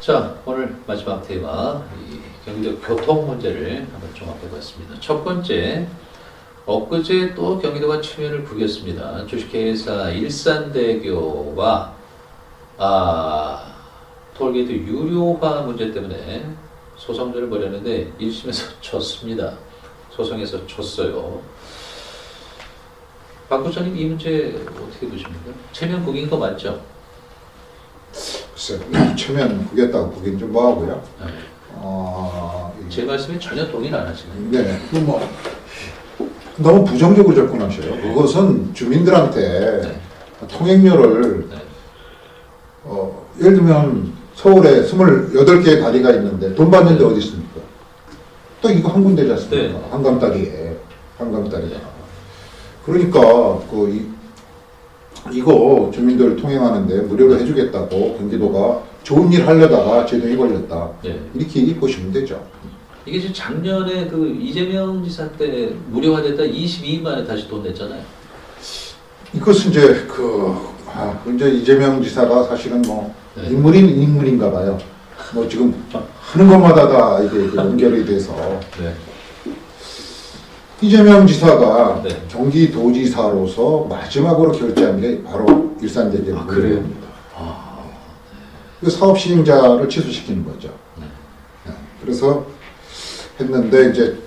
자, 오늘 마지막 테마, 이 경기도 교통 문제를 한번 종합해봤습니다. 첫 번째, 엊그제 또 경기도가 추면을 부겼습니다. 주식회사 일산대교와 톨게이트 유료화 문제 때문에 소송전을 벌였는데 1심에서 졌습니다. 소송에서 졌어요. 박 부장님, 이 문제 어떻게 보십니까? 체면국인 거 맞죠? 글쎄, 체면 구겼다고 구긴 좀 뭐하고요. 네. 제 말씀에 전혀 동의를 안 하시네요. 네, 너무 부정적으로 접근하셔요. 그것은 주민들한테 네. 통행료를 네. 예를 들면 서울에 28개의 다리가 있는데 돈 받는 데 어디 있습니까? 딱 이거 한 군데지 않습니까? 네. 한강다리에. 한강다리가. 네. 그러니까 이거 주민들 통행하는데 무료로 해주겠다고 경기도가 좋은 일 하려다가 제동이 걸렸다. 네. 이렇게 얘기 보시면 되죠. 이게 지금 작년에 그 이재명 지사 때 무료화됐다 22일 만에 다시 돈 냈잖아요. 이것은 이제 이제 이재명 지사가 사실은 네. 인물인가 봐요. 지금 하는 것마다 다 이게 연결이 돼서 네. 이재명 지사가 네. 경기도지사로서 마지막으로 결제한 게 바로 일산대교 그래요? 그 사업 시행자를 취소시키는 거죠. 네. 네. 그래서 했는데 이제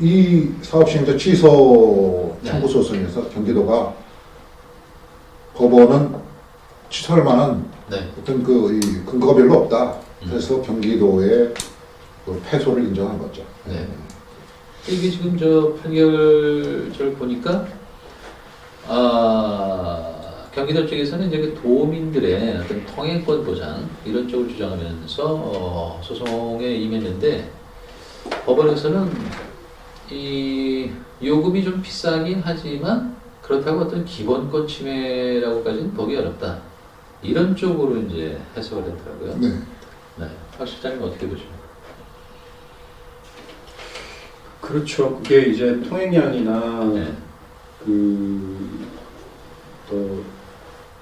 이 사업 시행자 취소 청구 소송에서 경기도가 법원은 취소할 만한 네. 어떤 이 근거가 별로 없다. 그래서 경기도의 패소를 인정한 거죠. 네. 이게 지금 저 판결을 보니까 경기도 쪽에서는 이제 그 도민들의 어떤 통행권 보장 이런 쪽을 주장하면서 소송에 임했는데 법원에서는 이 요금이 좀 비싸긴 하지만 그렇다고 어떤 기본권 침해라고까지는 보기 어렵다. 이런 쪽으로 이제 해석을 했더라고요. 네. 네. 박 실장님 어떻게 보십니까? 그렇죠. 그게 이제 통행량이나 네. 또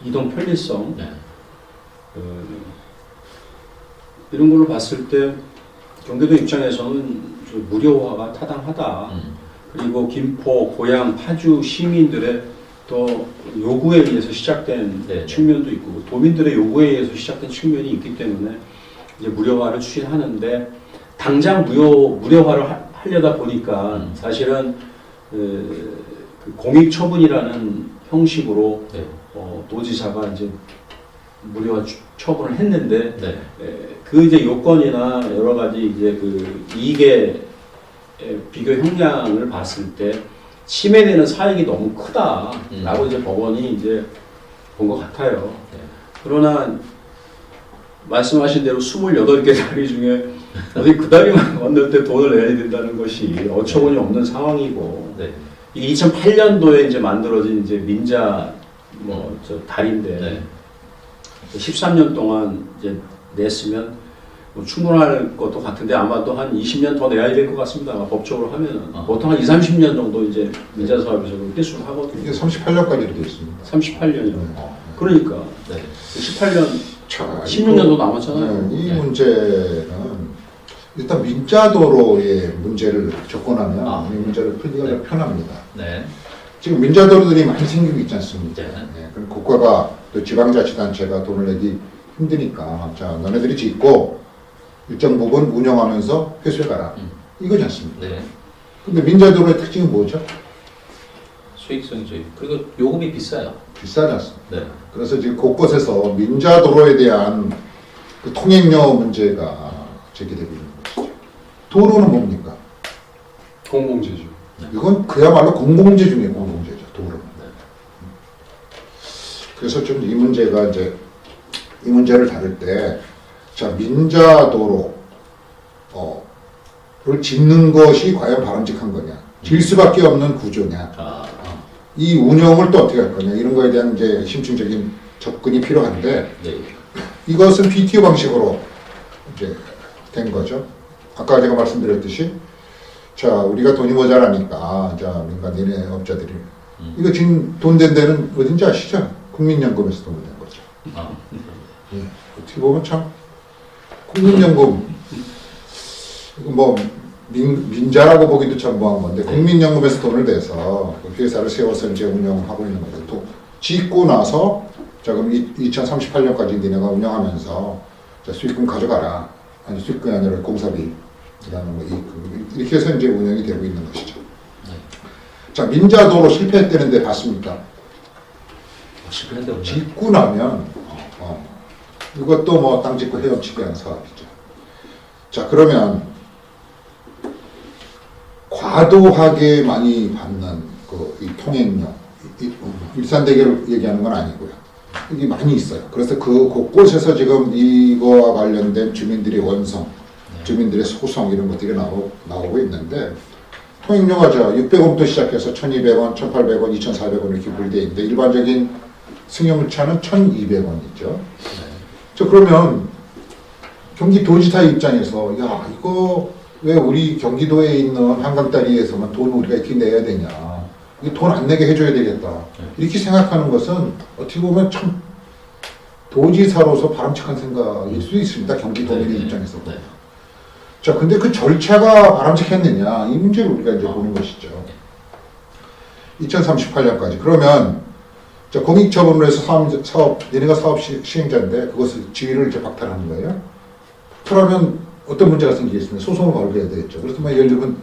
이동 편리성 네. 이런 걸로 봤을 때 경기도 입장에서는 좀 무료화가 타당하다. 그리고 김포, 고양, 파주 시민들의 또 요구에 의해서 시작된 네. 측면도 있고 도민들의 요구에 의해서 시작된 측면이 있기 때문에 이제 무료화를 추진하는데 당장 무료화를 하려다 보니까 사실은 그 공익처분이라는 형식으로 네. 도지사가 이제 무료화 처분을 했는데 네. 그 이제 요건이나 여러 가지 이제 그 이익의 비교 형량을 봤을 때 침해되는 사익이 너무 크다라고 이제 법원이 이제 본 것 같아요. 네. 그러나 말씀하신 대로 28개 다리 중에 어디 그 다리만 건널 때 돈을 내야 된다는 것이 어처구니 없는 상황이고 네. 이게 2008년도에 이제 만들어진 이제 민자 저 다리인데 네. 13년 동안 이제 냈으면 충분할 것도 같은데 아마도 한 20년 더 내야 될 것 같습니다. 법적으로 하면은 보통 한 20-30년 정도 이제 민자 사업에서 회수를 하거든요. 이게 38년까지도 되어 있습니다. 38년이요. 그러니까 네. 18년, 자, 16년도 남았잖아요. 이 네. 문제는 일단 민자도로의 문제를 접근하면 이 문제를 풀기가 좀 편합니다. 네. 지금 민자도로들이 많이 생기고 있지 않습니까? 네. 그럼 국가가 또 지방자치단체가 돈을 내기 힘드니까 자 너네들이 짓고 일정 부분 운영하면서 회수해가라 이거지 않습니까? 네. 근데 민자도로의 특징이 뭐죠? 수익성이죠. 그리고 요금이 비싸요. 비싸지 않습니까? 네. 그래서 지금 곳곳에서 민자도로에 대한 그 통행료 문제가 제기되고 있는 것이죠. 도로는 뭡니까? 공공재죠. 이건 그야말로 공공재 중에 공공재죠. 도로는. 그래서 좀 이 문제가 이제 이 문제를 다룰 때 자 민자도로를 짓는 것이 과연 바람직한 거냐, 질 수밖에 없는 구조냐, 이 운영을 또 어떻게 할 거냐 이런 거에 대한 이제 심층적인 접근이 필요한데 네. 이것은 PTO 방식으로 이제 된 거죠. 아까 제가 말씀드렸듯이 자 우리가 돈이 모자라니까 자 민간인의 업자들이 이거 지금 돈 된 데는 어딘지 아시죠? 국민연금에서 돈을 낸 거죠. 예. 어떻게 보면 참 국민연금 이거 뭐 민자라고 보기도 참 뭐한 건데 국민연금에서 돈을 내서 그 회사를 세워서 이제 운영하고 있는 거죠. 또 짓고 나서 자 그럼 2038년까지 니네가 운영하면서 자 수익금 가져가라. 아니 수익금이 아니라 공사비 그다음에 뭐 이렇게 해서 이제 운영이 되고 있는 것이죠. 자 민자도로 실패했다는데 봤습니까? 실패했다고. 짓고 나면 이것도 뭐 땅 짓고 헤엄치기 하는 사업이죠. 자 그러면 과도하게 많이 받는 이 통행료 일산대교를 얘기하는 건 아니고요. 이게 많이 있어요. 그래서 그 곳곳에서 지금 이거와 관련된 주민들의 원성, 주민들의 소송 이런 것들이 나오고 있는데 통행료가 600원부터 시작해서 1,200원, 1,800원, 2,400원 이렇게 분리되어 있는데 일반적인 승용차는 1,200원이죠. 자 그러면 경기도지사 입장에서 야 이거 왜 우리 경기도에 있는 한강다리에서만 돈 우리가 이렇게 내야 되냐 이게 돈 안 내게 해줘야 되겠다 이렇게 생각하는 것은 어떻게 보면 참 도지사로서 바람직한 생각일 수 있습니다. 경기도민의 입장에서 보면. 자 근데 그 절차가 바람직했느냐 이 문제를 우리가 이제 보는 것이죠. 2038년까지 그러면 자, 공익처분으로 해서 얘네가 사업 시행자인데 그것을 지위를 이제 박탈하는 거예요. 그러면 어떤 문제가 생기겠습니까? 소송을 걸게 되겠죠. 그래서 뭐 예를 들면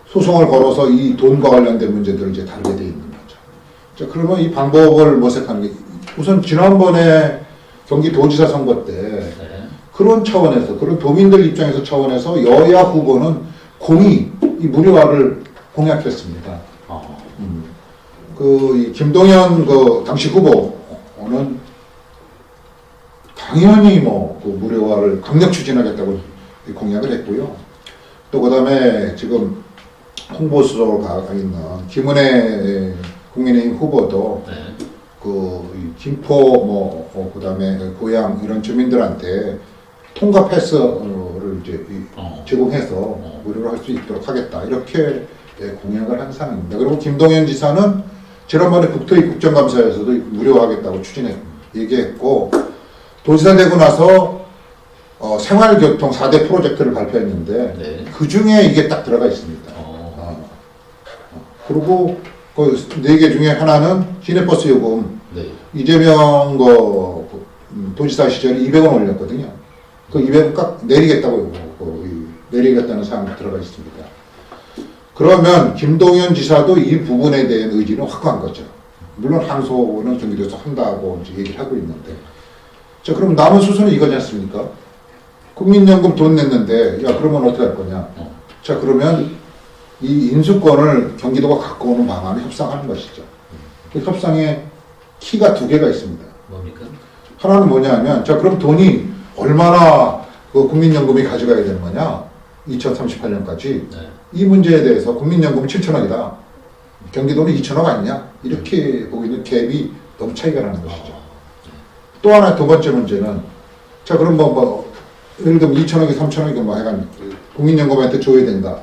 소송을 걸어서 이 돈과 관련된 문제들을 이제 다루게 돼 있는 거죠. 자, 그러면 이 방법을 모색하는 게 우선 지난번에 경기도지사 선거 때 그런 차원에서 그런 도민들 입장에서 차원에서 여야 후보는 공히 이 무료화를 공약했습니다. 이 김동연 당시 후보는 당연히 그 무료화를 강력 추진하겠다고 공약을 했고요. 또 그다음에 지금 홍보수석으로 가 있는 김은혜 국민의힘 후보도 김포 그다음에 고양 이런 주민들한테 통과 패스를 이제 제공해서 무료로 할 수 있도록 하겠다 이렇게 공약을 한 상황입니다. 그리고 김동연 지사는 지난번에 국토위 국정감사에서도 무료화하겠다고 얘기했고 도지사 되고 나서 생활교통 4대 프로젝트를 발표했는데 그 중에 이게 딱 들어가 있습니다. 그리고 그 4개 중에 하나는 시내버스 요금 이재명 도지사 시절에 200원 올렸거든요. 그 200원 깎 내리겠다고 내리겠다는 사항이 들어가 있습니다. 그러면 김동연 지사도 이 부분에 대한 의지는 확고한 거죠. 물론 항소는 경기도에서 한다고 이제 얘기를 하고 있는데. 자, 그럼 남은 수순은 이거지 않습니까? 국민연금 돈 냈는데, 야, 그러면 어떻게 할 거냐? 자, 그러면 이 인수권을 경기도가 갖고 오는 방안을 협상하는 것이죠. 그 협상에 키가 2개가 있습니다. 뭡니까? 하나는 뭐냐 하면, 자, 그럼 돈이 얼마나 국민연금이 가져가야 되는 거냐? 2038년까지. 이 문제에 대해서 국민연금은 7천억이다. 경기도는 2천억 아니냐? 이렇게 보기에는 갭이 너무 차이가 나는 것이죠. 또 하나 두 번째 문제는 자 그럼 예를 들면 2천억이 3천억이 해간 국민연금한테 줘야 된다.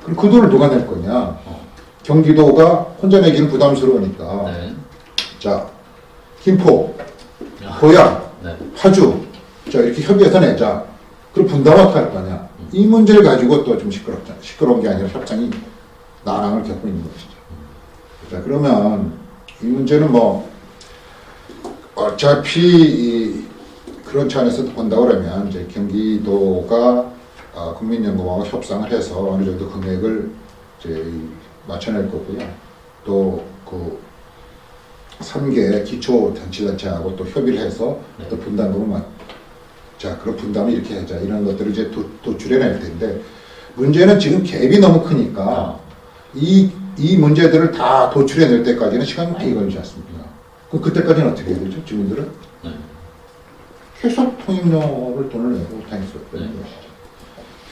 그럼 그 돈을 누가 낼 거냐? 경기도가 혼자 내기는 부담스러우니까 자 김포, 고양, 파주 자 이렇게 협의해서 내자. 그럼 분담 어떻게 할 거냐? 이 문제를 가지고 또 좀 시끄러운 게 아니라 협상이 난항을 겪고 있는 것이죠. 자, 그러면 이 문제는 어차피 그런 차원에서 본다고 그러면 이제 경기도가 국민연금하고 협상을 해서 어느 정도 금액을 이제 맞춰낼 거고요. 또 그 3개 기초단체하고 또 협의를 해서 또 분담금을 자, 그럼 분담을 이렇게 하자. 이런 것들을 이제 도출해낼 텐데, 문제는 지금 갭이 너무 크니까, 이 문제들을 다 도출해낼 때까지는 시간이 많이 걸리지 않습니까? 그럼 그때까지는 어떻게 해야 되죠? 주민들은? 계속 통행료를 돈을 내고 다닐 수 없다는 것이죠.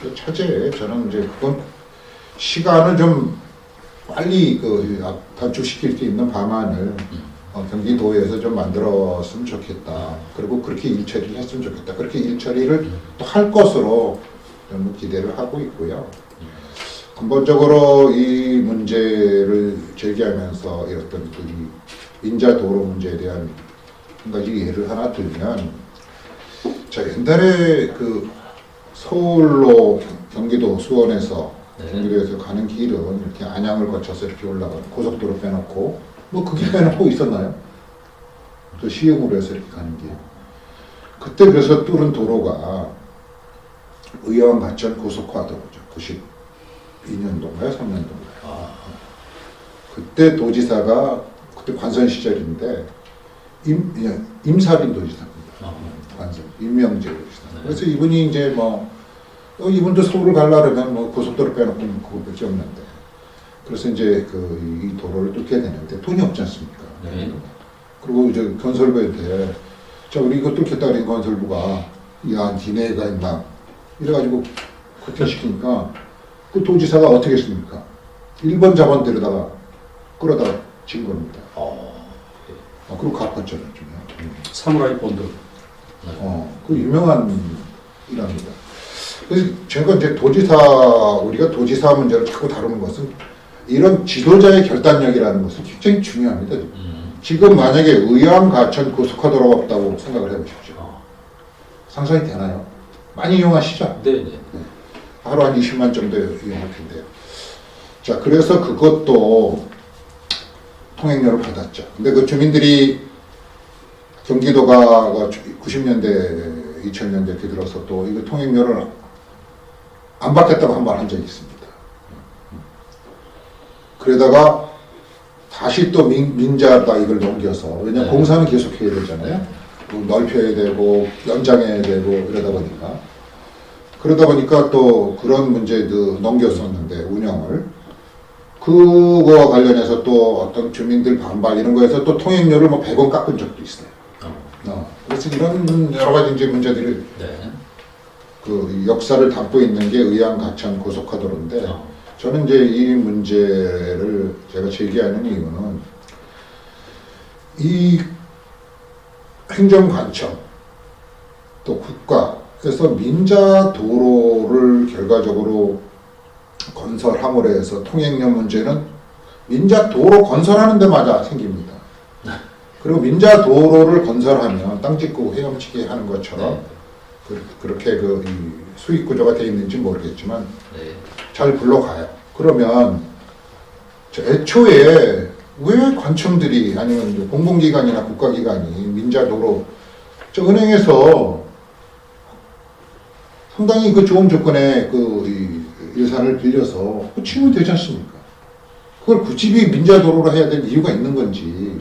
그 차제에 저는 이제 그건 시간을 좀 빨리 단축시킬 수 있는 방안을 경기도에서 좀 만들었으면 좋겠다. 그리고 그렇게 일처리를 했으면 좋겠다. 그렇게 일처리를 또 할 것으로 좀 기대를 하고 있고요. 근본적으로 이 문제를 제기하면서 이랬던 이 인자도로 문제에 대한 한 가지 예를 하나 들면 자, 옛날에 그 서울로 경기도 수원에서 네. 경기도에서 가는 길은 이렇게 안양을 거쳐서 이렇게 올라가는 고속도로 빼놓고 뭐 그 길 빼놓고 있었나요? 또 시흥으로 해서 이렇게 가는 길. 그때 그래서 뚫은 도로가 의왕 가천 고속화도로죠. 92년도인가요? 3년도인가요? 아, 그때 도지사가 그때 관선 시절인데 임사빈 도지사입니다. 아, 관선 임명재 도지사. 네. 그래서 이분이 이제 뭐 이분도 서울을 가려면 뭐 고속도로 빼놓고 그거밖에 없는데 그래서 이제 이 도로를 뚫게 되는데 돈이 없지 않습니까? 네. 그리고 이제 건설부한테 자 우리 이거 뚫겠다 그러니 건설부가 야 니네가 있나 이래가지고 그렇게 시키니까 그 도지사가 어떻게 했습니까? 1번 자본들에다가 끌어다가 진 겁니다. 그리고 갚았잖아요. 사무라이 본드. 그 유명한 일합니다. 그래서 제가 이제 우리가 도지사 문제를 자꾸 다루는 것은 이런 지도자의 결단력이라는 것은 굉장히 중요합니다. 지금 만약에 의왕 가천 고속화도로가 없다고 생각을 해보십시오. 상상이 되나요? 많이 이용하시죠? 네, 네. 하루 한 20만 정도 이용할 텐데요. 자, 그래서 그것도 통행료를 받았죠. 근데 그 주민들이 경기도가 90년대, 2000년대 이렇게 들어서 또 이거 통행료를 안 받겠다고 한 번 한 적이 있습니다. 그러다가 다시 또 민자다 이걸 넘겨서 왜냐면 네. 공사는 계속 해야 되잖아요. 넓혀야 되고 연장해야 되고 그러다 보니까 또 그런 문제도 넘겼었는데 운영을 그거와 관련해서 또 어떤 주민들 반발 이런 거에서 또 통행료를 뭐 100원 깎은 적도 있어요. 그래서 이런 여러 가지 이제 문제들이 네. 그 역사를 담고 있는 게 의왕 가천 고속화도로인데 저는 이제 이 문제를 제가 제기하는 이유는 이 행정관청 또 국가에서 민자 도로를 결과적으로 건설함으로 해서 통행료 문제는 민자 도로 건설하는 데마다 생깁니다. 그리고 민자 도로를 건설하면 땅 짓고 헤엄치게 하는 것처럼 그렇게 이 수익 구조가 되어 있는지 모르겠지만 네. 잘 굴러가요. 그러면 애초에 왜 관청들이 아니면 공공기관이나 국가기관이 민자도로 은행에서 상당히 그 좋은 조건의 이 예산을 빌려서 치우면 되지 않습니까? 그걸 굳이 민자도로로 해야 될 이유가 있는 건지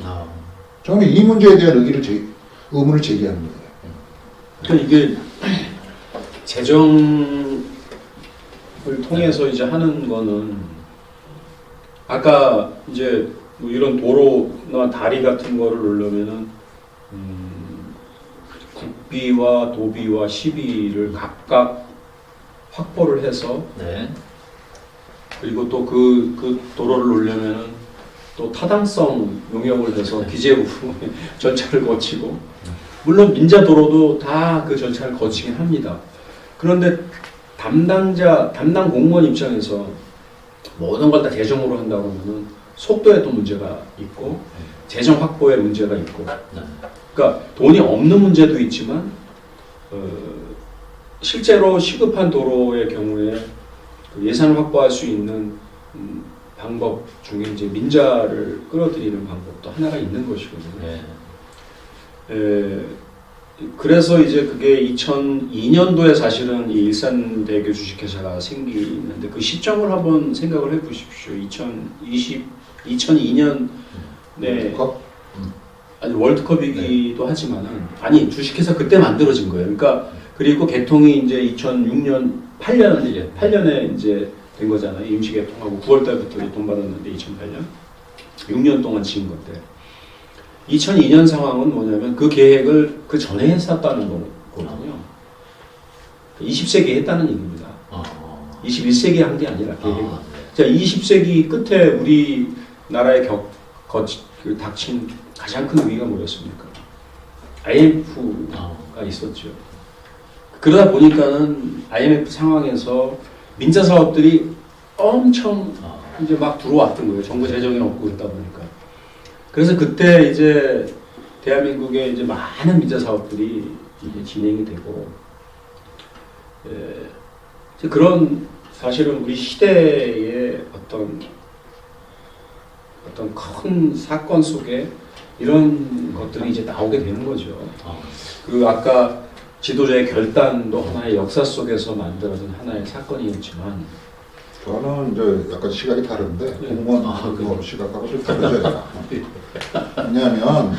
저는 이 문제에 대한 의문을 제기합니다. 그러니까 이게 재정을 통해서 이제 하는 거는 아까 이제 뭐 이런 도로나 다리 같은 거를 놓으려면은 국비와 도비와 시비를 각각 확보를 해서 네. 그리고 또 그 도로를 놓으려면은 또 타당성 용역을 해서 기재부 절차를 거치고 물론 민자도로도 다 그 절차를 거치긴 합니다. 그런데 담당 공무원 입장에서 모든 걸 다 재정으로 한다고 하면은 속도에도 문제가 있고 재정 확보에 문제가 있고 그러니까 돈이 없는 문제도 있지만 실제로 시급한 도로의 경우에 그 예산을 확보할 수 있는 방법 중에 이제 민자를 끌어들이는 방법도 하나가 있는 것이거든요. 네. 그래서 이제 그게 2002년도에 사실은 이 일산대교 주식회사가 생기는데 그 시점을 한번 생각을 해보십시오. 2002년에 아니 월드컵이기도 하지만은 아니 주식회사 그때 만들어진 거예요. 그러니까 그리고 개통이 이제 2006년 8년에 이제 된 거잖아요. 임시 개통하고 9월 달부터 돈 받았는데 2008년 6년 동안 지은 건데 2002년 상황은 뭐냐면 그 계획을 그 전에 했었다는 거거든요. 20세기에 했다는 얘기입니다. 21세기에 한 게 아니라 계획을. 자, 20세기 끝에 우리나라에 닥친 가장 큰 위기가 뭐였습니까? IMF가 있었죠. 그러다 보니까는 IMF 상황에서 민자 사업들이 엄청 이제 막 들어왔던 거예요. 정부 재정이 없고 그러다 보니까. 그래서 그때 이제 대한민국의 이제 많은 민자 사업들이 이게 진행이 되고, 이제 그런 사실은 우리 시대의 어떤 큰 사건 속에 이런 것들이 이제 나오게 되는 거죠. 그 아까 지도자의 결단도 하나의 역사 속에서 만들어진 하나의 사건이었지만, 저는 이제 약간 시각이 다른데 네. 공무원 그래요? 시각하고 좀 다르죠. 왜냐하면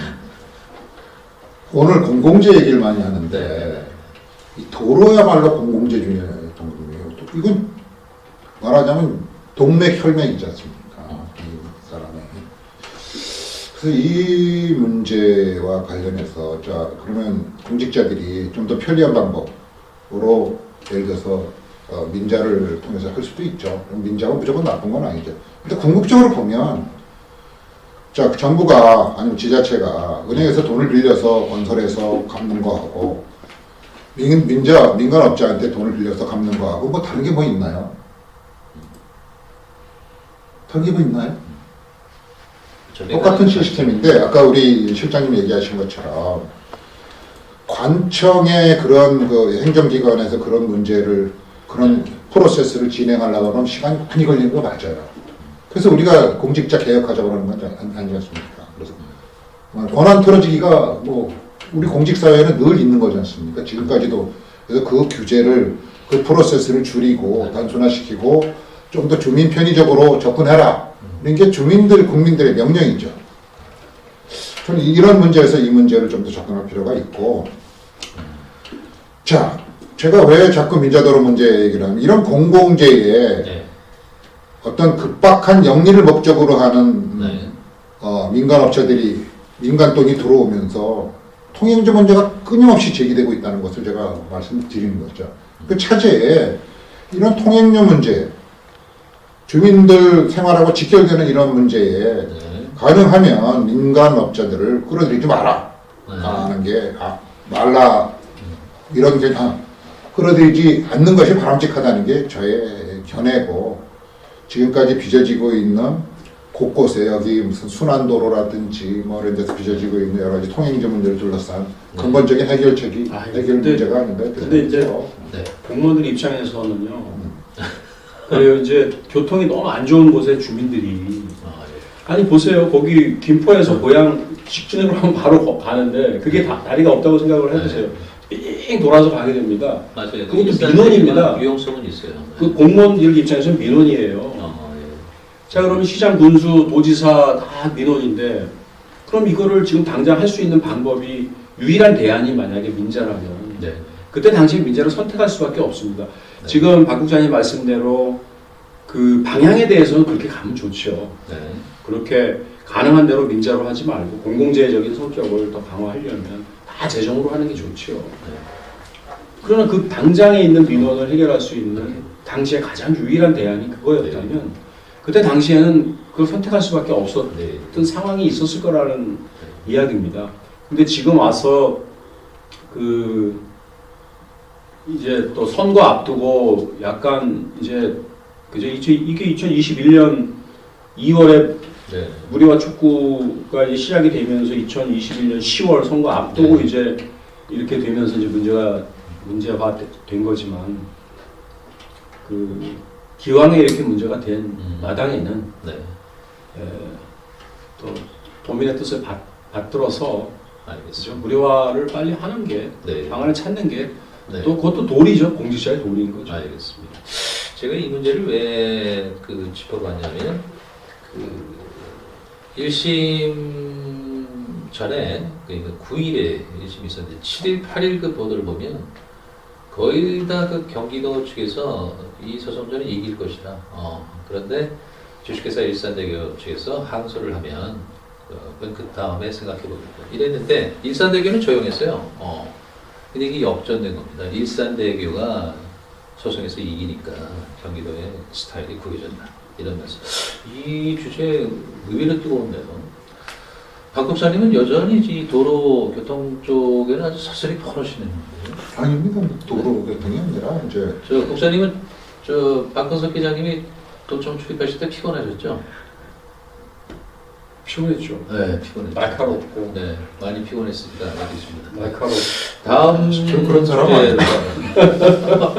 오늘 공공재 얘기를 많이 하는데 이 도로야말로 공공재 중에 동물이에요. 이건 말하자면 동맥 혈맥이지 않습니까? 이 사람의. 그래서 이 문제와 관련해서 자 그러면 공직자들이 좀 더 편리한 방법으로 예를 들어서 민자를 통해서 할 수도 있죠. 민자가 무조건 나쁜 건 아니죠. 근데 궁극적으로 보면 자 정부가 아니면 지자체가 은행에서 돈을 빌려서 건설해서 갚는 거하고 민간업자한테 돈을 빌려서 갚는 거하고 뭐 다른 게 뭐 있나요? 다른 게 뭐 있나요? 똑같은 시스템인데 아까 우리 실장님 얘기하신 것처럼 관청의 그런 그 행정기관에서 그런 문제를 그런 프로세스를 진행하려고 하면 시간이 많이 걸리는 거 맞아요. 그래서 우리가 공직자 개혁하자고 하는 건 아니지 않습니까? 그래서 권한 틀어지기가 뭐 우리 공직사회에는 늘 있는 거지 않습니까? 지금까지도. 그래서 그 규제를 그 프로세스를 줄이고 단순화시키고 좀 더 주민 편의적으로 접근해라. 이런 게 국민들의 명령이죠. 저는 이런 문제에서 이 문제를 좀 더 접근할 필요가 있고, 자, 제가 왜 자꾸 민자도로 문제 얘기를 하면 이런 공공재에 네. 어떤 급박한 영리를 목적으로 하는 네. 민간업체들이 민간 돈이 들어오면서 통행조 문제가 끊임없이 제기되고 있다는 것을 제가 말씀드리는 거죠. 그 차제에 이런 통행료 문제, 주민들 생활하고 직결되는 이런 문제에 네. 가능하면 민간업자들을 끌어들이지 마라. 네. 하는 게 말라 이런 게 끌어들이지 않는 것이 바람직하다는 게 저의 견해고, 지금까지 빚어지고 있는 곳곳에 여기 무슨 순환도로라든지 뭐 이런 데서 빚어지고 있는 여러 가지 통행조 문제를 둘러싼 근본적인 해결책이 해결 문제가 아닌가. 근데 이제 네. 공무원들 입장에서는요. 그래요. 이제 교통이 너무 안 좋은 곳에 주민들이 아니 보세요. 거기 김포에서 고향 직진으로 하면 바로 가는데 그게 다리가 없다고 생각을 해보세요. 삥 돌아서 가게 됩니다. 맞아요. 그것도 민원입니다. 유용성은 있어요. 그 공무원들 입장에서는 민원이에요. 자 그러면 시장, 군수, 도지사 다 민원인데 그럼 이거를 지금 당장 할 수 있는 방법이 유일한 대안이 만약에 민자라면 네. 그때 당시에 민자를 선택할 수밖에 없습니다. 네. 지금 박 국장님 말씀대로 그 방향에 대해서는 그렇게 가면 좋죠. 네. 그렇게 가능한 대로 민자로 하지 말고 공공재적인 성격을 더 강화하려면 다 재정으로 하는 게 좋죠. 네. 그러나 그 당장에 있는 민원을 해결할 수 있는 당시에 가장 유일한 대안이 그거였다면 그때 당시에는 그걸 선택할 수밖에 없었던 네. 상황이 있었을 거라는 이야기입니다. 근데 지금 와서 그 이제 또 선거 앞두고 약간 이제 그죠? 이게 2021년 2월에 네. 무리와 축구가 이제 시작이 되면서 2021년 10월 선거 앞두고 네. 이제 이렇게 되면서 이제 문제화된 거지만 그 기왕에 이렇게 문제가 된 마당에는 네. 또 도민의 뜻을 받들어서 알겠습니다. 무료화를 빨리 하는 게 네. 방안을 찾는 게 또 네. 그것도 도리죠. 공직자의 도리인 거죠. 알겠습니다. 제가 이 문제를 왜 짚어봤냐면 1심 전에 그러니까 9일에 1심이 있었는데 7일, 8일 그 보도를 보면 거의 다 그 경기도 측에서 이 소송전을 이길 것이다. 그런데 주식회사 일산대교 측에서 항소를 하면 그건 그 다음에 생각해보겠다. 이랬는데 일산대교는 조용했어요. 근데 이게 역전된 겁니다. 일산대교가 소송에서 이기니까 경기도의 스타일이 구겨졌다. 이러면서 이 주제 의외로 뜨거운데요. 박 국장님은 여전히 이 도로 교통 쪽에는 아주 서슬히 퍼러시는데요. 아닙니다. 도로 교통이 아니라 이제 저 국장님은 저 박근석 기자님이 도청 출입하실 때 피곤하셨죠? 피곤했죠. 네, 피곤했죠. 날카롭고. 네, 많이 피곤했으니까 알겠습니다. 날카롭고. 다음 저 그런 사람 주제로